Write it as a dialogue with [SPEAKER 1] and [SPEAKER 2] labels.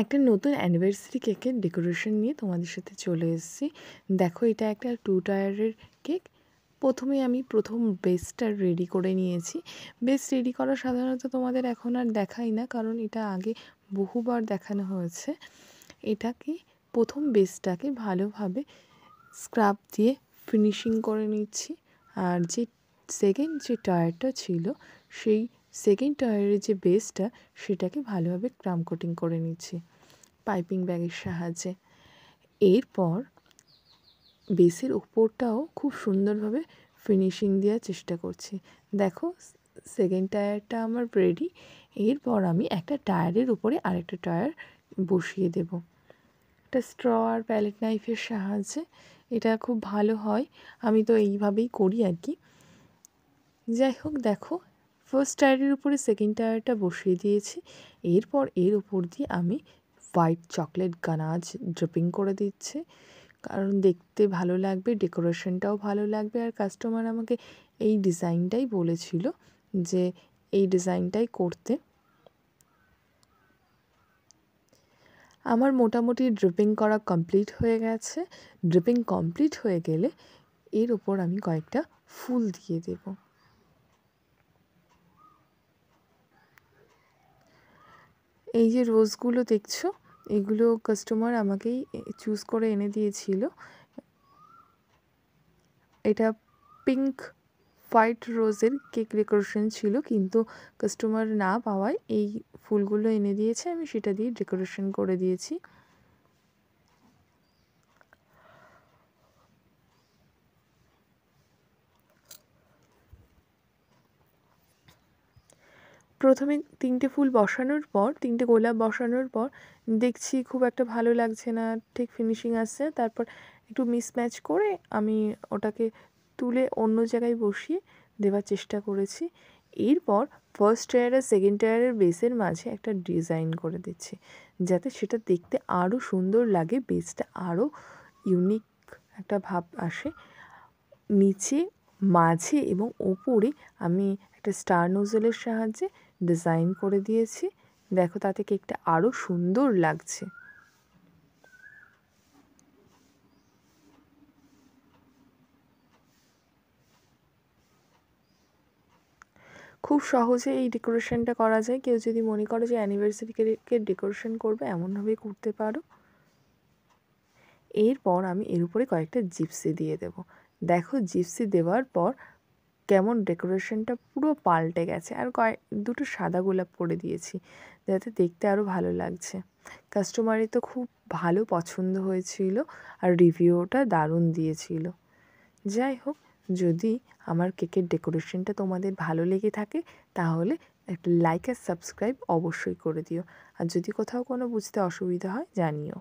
[SPEAKER 1] একটা নতুন অ্যানিভার্সারি কেকের ডেকোরেশন নিয়ে তোমাদের সাথে চলে এসেছি। দেখো, এটা একটা 2 টায়ারের কেক। প্রথমে আমি বেসটা রেডি করে নিয়েছি। বেস রেডি করা সাধারণত তোমাদের এখন আর দেখাই না, কারণ এটা আগে বহুবার দেখানো হয়েছে। এটাকে বেসটাকে ভালোভাবে স্ক্রাব দিয়ে ফিনিশিং করে নিচ্ছি। আর যে টায়ারটা ছিল, সেই সেকেন্ড টায়ারের যে বেসটা, সেটাকে ভালোভাবে ক্রাম কোটিং করে নিচ্ছি পাইপিং ব্যাগের সাহায্যে। এরপর বেসের উপরটাও খুব সুন্দরভাবে ফিনিশিং দেওয়ার চেষ্টা করছি। দেখো, সেকেন্ড টায়ারটা আমার রেডি। এরপর আমি একটা টায়ারের উপরে আরেকটা টায়ার বসিয়ে দেব একটা স্ট্র আর প্যালেট নাইফের সাহায্যে। এটা খুব ভালো হয়, আমি তো এইভাবেই করি আর কি। যাই হোক, দেখো, ফার্স্ট টায়ারের উপরে সেকেন্ড টায়ারটা বসিয়ে দিয়েছি। এরপর এর উপর দিয়ে আমি হোয়াইট চকলেট গানাজ ড্রিপিং করে দিচ্ছি, কারণ দেখতে ভালো লাগবে, ডেকোরেশনটাও ভালো লাগবে। আর কাস্টমার আমাকে এই ডিজাইনটাই বলেছিল যে এই ডিজাইনটাই করতে। আমার মোটামুটি ড্রিপিং করা কমপ্লিট হয়ে গেছে। ড্রিপিং কমপ্লিট হয়ে গেলে এর ওপর আমি কয়েকটা ফুল দিয়ে দেব। এই যে রোজগুলো দেখছো, এগুলো কাস্টমার আমাকেই চুজ করে এনে দিয়েছিল। এটা পিঙ্ক হোয়াইট রোজের কেক ডেকোরেশন ছিল, কিন্তু কাস্টমার না পাওয়ায় এই ফুলগুলো এনে দিয়েছে, আমি সেটা দিয়ে ডেকোরেশন করে দিয়েছি। প্রথমে 3টে ফুল বসানোর পর, 3টে গোলাপ বসানোর পর দেখছি খুব একটা ভালো লাগছে না, ঠিক ফিনিশিং আসছে। তারপর একটু মিসম্যাচ করে আমি ওটাকে তুলে অন্য জায়গায় বসিয়ে দেওয়ার চেষ্টা করেছি। এরপর ফার্স্ট টায়ার আর সেকেন্ড টায়ারের বেসের মাঝে একটা ডিজাইন করে দিচ্ছি, যাতে সেটা দেখতে আরও সুন্দর লাগে, বেসটা আরও ইউনিক একটা ভাব আসে। নিচে, মাঝে এবং ওপরে আমি একটা স্টার নোজেলের সাহায্যে ডিজাইন করে দিয়েছি। দেখো, তাতে কেকটা আরও সুন্দর লাগছে। খুব সহজে এই ডেকোরেশনটা করা যায়। কেউ যদি মনে করে যে অ্যানিভার্সারি কেকের ডেকোরেশন করবে, এমনভাবেই করতে পারো। এরপর আমি এর উপরে কয়েকটা জিপসি দিয়ে দেব। দেখো, জিপসি দেওয়ার পর কেমন ডেকোরেশনটা পুরো পাল্টে গেছে। আর দুটো সাদা গোলাপ করে দিয়েছি, যাতে দেখতে আরও ভালো লাগছে। কাস্টমারের তো খুব ভালো পছন্দ হয়েছিল, আর রিভিউটা দারুণ দিয়েছিল। যাই হোক, যদি আমার কেকের ডেকোরেশনটা তোমাদের ভালো লেগে থাকে, তাহলে একটা লাইক আর সাবস্ক্রাইব অবশ্যই করে দিও। আর যদি কোথাও কোনো বুঝতে অসুবিধা হয়, জানিও।